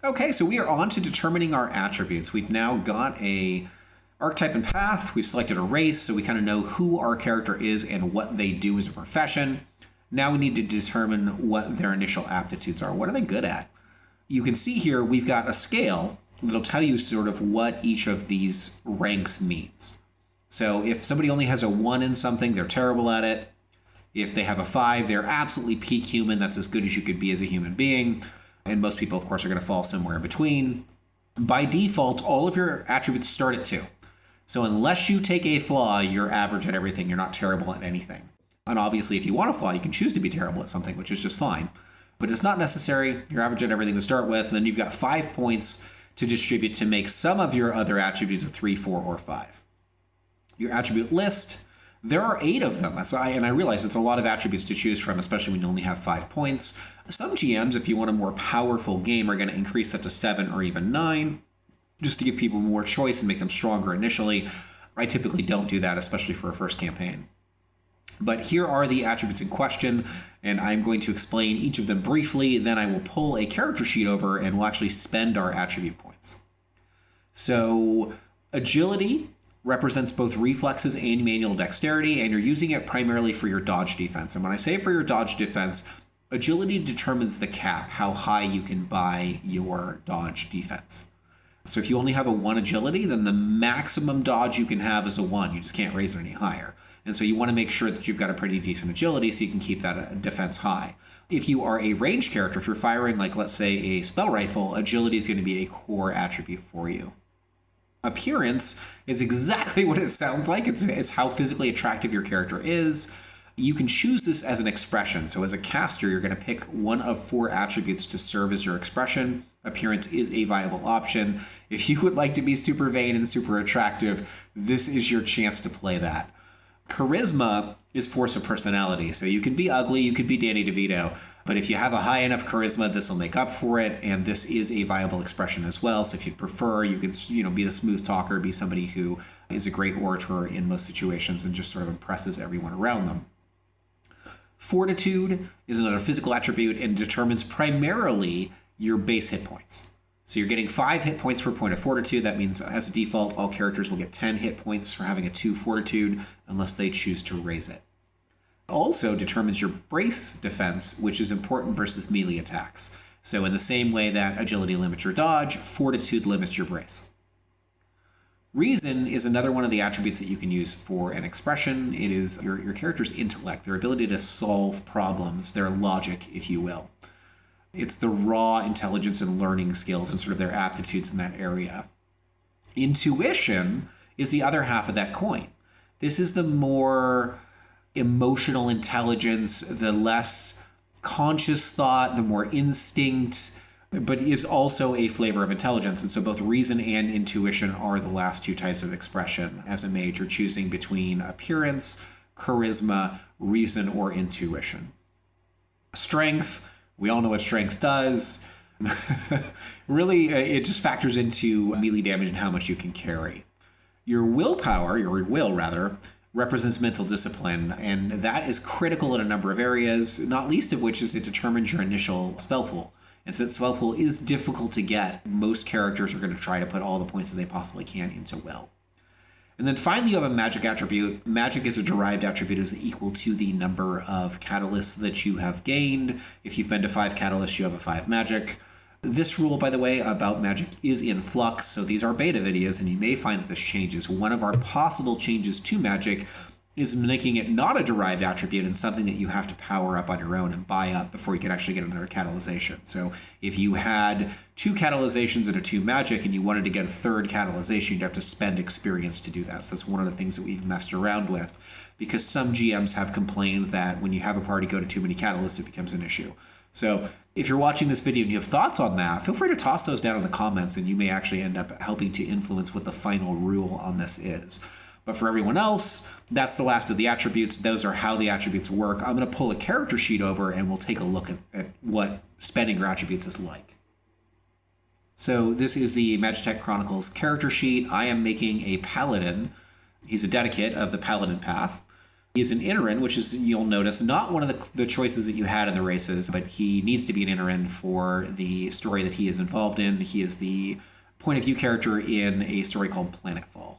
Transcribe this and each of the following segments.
Okay, so we are on to determining our attributes. We've now got a archetype and path. We've selected a race, so we kind of know who our character is and what they do as a profession. Now we need to determine what their initial aptitudes are. What are they good at? You can see here we've got a scale that'll tell you sort of what each of these ranks means. So if somebody only has a 1 in something, they're terrible at it. If they have a 5, they're absolutely peak human. That's as good as you could be as a human being. And most people, of course, are going to fall somewhere in between. By default, all of your attributes start at 2. So unless you take a flaw, you're average at everything. You're not terrible at anything. And obviously, if you want a flaw, you can choose to be terrible at something, which is just fine. But it's not necessary. You're average at everything to start with. And then you've got 5 points to distribute to make some of your other attributes a 3, 4, or 5. Your attribute list, there are 8 of them. And I realize it's a lot of attributes to choose from, especially when you only have 5 points. Some GMs, if you want a more powerful game, are going to increase that to 7 or even 9, just to give people more choice and make them stronger initially. I typically don't do that, especially for a first campaign. But here are the attributes in question, and I'm going to explain each of them briefly. Then I will pull a character sheet over and we'll actually spend our attribute points. So agility represents both reflexes and manual dexterity, and you're using it primarily for your dodge defense. And when I say for your dodge defense, agility determines the cap, how high you can buy your dodge defense. So if you only have a 1 agility, then the maximum dodge you can have is a 1. You just can't raise it any higher. And so you want to make sure that you've got a pretty decent agility so you can keep that defense high. If you are a ranged character, if you're firing, like, let's say, a spell rifle, agility is going to be a core attribute for you. Appearance is exactly what it sounds like. It's how physically attractive your character is. You can choose this as an expression. So as a caster, you're going to pick one of 4 attributes to serve as your expression. Appearance is a viable option. If you would like to be super vain and super attractive, this is your chance to play that. Charisma is force of personality. So you can be ugly, you could be Danny DeVito, but if you have a high enough charisma, this will make up for it, and this is a viable expression as well. So if you prefer, you can, be the smooth talker, be somebody who is a great orator in most situations and just sort of impresses everyone around them. Fortitude is another physical attribute and determines primarily your base hit points. So you're getting 5 hit points per point of fortitude. That means as a default, all characters will get 10 hit points for having a 2 fortitude unless they choose to raise it. Also determines your brace defense, which is important versus melee attacks. So in the same way that agility limits your dodge, fortitude limits your brace. Reason is another one of the attributes that you can use for an expression. It is your character's intellect, their ability to solve problems, their logic, if you will. It's the raw intelligence and learning skills and sort of their aptitudes in that area. Intuition is the other half of that coin. This is the more emotional intelligence, the less conscious thought, the more instinct, but is also a flavor of intelligence. And so both reason and intuition are the last 2 types of expression. As a mage, you're choosing between appearance, charisma, reason, or intuition. Strength. We all know what strength does. Really, it just factors into melee damage and how much you can carry. Your willpower, your will rather, represents mental discipline, and that is critical in a number of areas, not least of which is it determines your initial spell pool. And since spell pool is difficult to get, most characters are going to try to put all the points that they possibly can into will. And then finally, you have a magic attribute. Magic is a derived attribute is equal to the number of catalysts that you have gained. If you've been to 5 catalysts, you have a 5 magic. This rule, by the way, about magic is in flux, so these are beta videos, and you may find that this changes. One of our possible changes to magic is making it not a derived attribute and something that you have to power up on your own and buy up before you can actually get another catalyzation. So if you had 2 catalyzations and a 2 magic and you wanted to get a 3rd catalyzation, you'd have to spend experience to do that. So that's one of the things that we've messed around with, because some GMs have complained that when you have a party go to too many catalysts, it becomes an issue. So if you're watching this video and you have thoughts on that, feel free to toss those down in the comments, and you may actually end up helping to influence what the final rule on this is. But for everyone else, that's the last of the attributes. Those are how the attributes work. I'm going to pull a character sheet over and we'll take a look at what spending your attributes is like. So this is the Magitech Chronicles character sheet. I am making a paladin. He's a dedicate of the paladin path. He's an Interin, which is, you'll notice, not one of the choices that you had in the races, but he needs to be an Interin for the story that he is involved in. He is the point of view character in a story called Planetfall.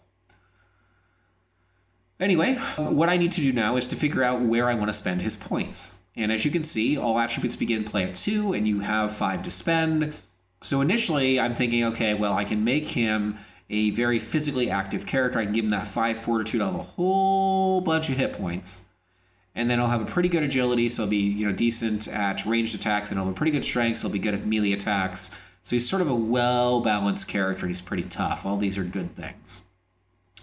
Anyway, what I need to do now is to figure out where I want to spend his points. And as you can see, all attributes begin play at 2, and you have 5 to spend. So initially, I'm thinking, okay, well, I can make him a very physically active character. I can give him that 5 fortitude. I'll have a whole bunch of hit points. And then I'll have a pretty good agility, so I'll be, decent at ranged attacks, and I'll have a pretty good strength, so I'll be good at melee attacks. So he's sort of a well-balanced character, and he's pretty tough. All these are good things.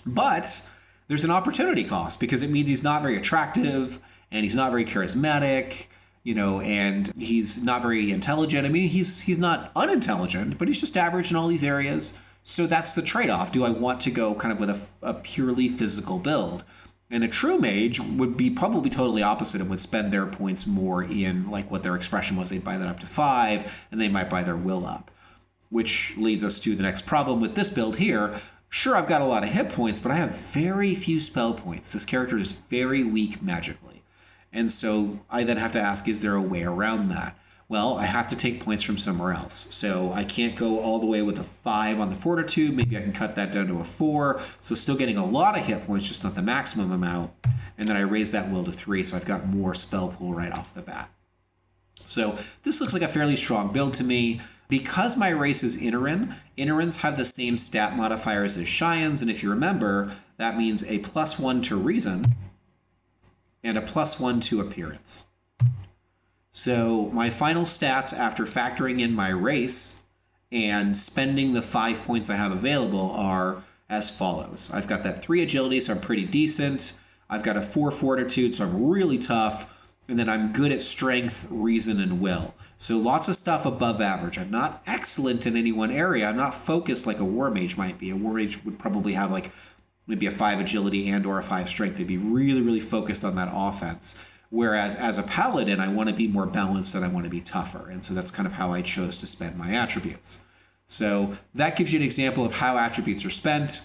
But there's an opportunity cost, because it means he's not very attractive, and he's not very charismatic, and he's not very intelligent. I mean, he's not unintelligent, but he's just average in all these areas. So that's the trade-off. Do I want to go kind of with a purely physical build? And a true mage would be probably totally opposite and would spend their points more in like what their expression was. They'd buy that up to 5, and they might buy their will up. Which leads us to the next problem with this build here. Sure, I've got a lot of hit points, but I have very few spell points. This character is very weak magically. And so I then have to ask, is there a way around that? Well, I have to take points from somewhere else. So I can't go all the way with a 5 on the fortitude. Maybe I can cut that down to a 4. So still getting a lot of hit points, just not the maximum amount. And then I raise that will to 3, so I've got more spell pool right off the bat. So this looks like a fairly strong build to me. Because my race is Interin, Interins have the same stat modifiers as Cheyennes, and if you remember, that means a +1 to reason and a +1 to appearance. So my final stats after factoring in my race and spending the 5 points I have available are as follows. I've got that 3 agility, so I'm pretty decent. I've got a 4 fortitude, so I'm really tough. And then I'm good at strength, reason, and will. So lots of stuff above average. I'm not excellent in any one area. I'm not focused like a war mage might be. A war mage would probably have like maybe a 5 agility and or a 5 strength. They'd be really, really focused on that offense. Whereas as a paladin, I want to be more balanced and I want to be tougher. And so that's kind of how I chose to spend my attributes. So that gives you an example of how attributes are spent.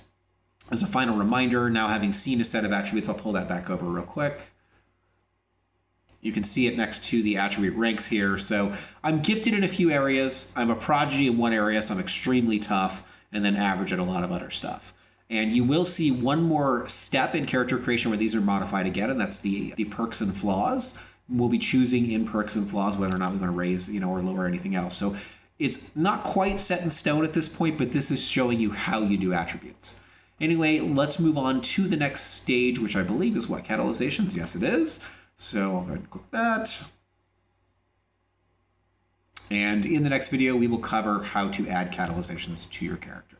As a final reminder, now having seen a set of attributes, I'll pull that back over real quick. You can see it next to the attribute ranks here. So I'm gifted in a few areas. I'm a prodigy in one area, so I'm extremely tough, and then average at a lot of other stuff. And you will see one more step in character creation where these are modified again, and that's the perks and flaws. We'll be choosing in perks and flaws whether or not we want to raise, or lower anything else. So it's not quite set in stone at this point, but this is showing you how you do attributes. Anyway, let's move on to the next stage, which I believe is what? Catalyzations? Yes, it is. So I'll go ahead and click that. And in the next video, we will cover how to add catalyzations to your character.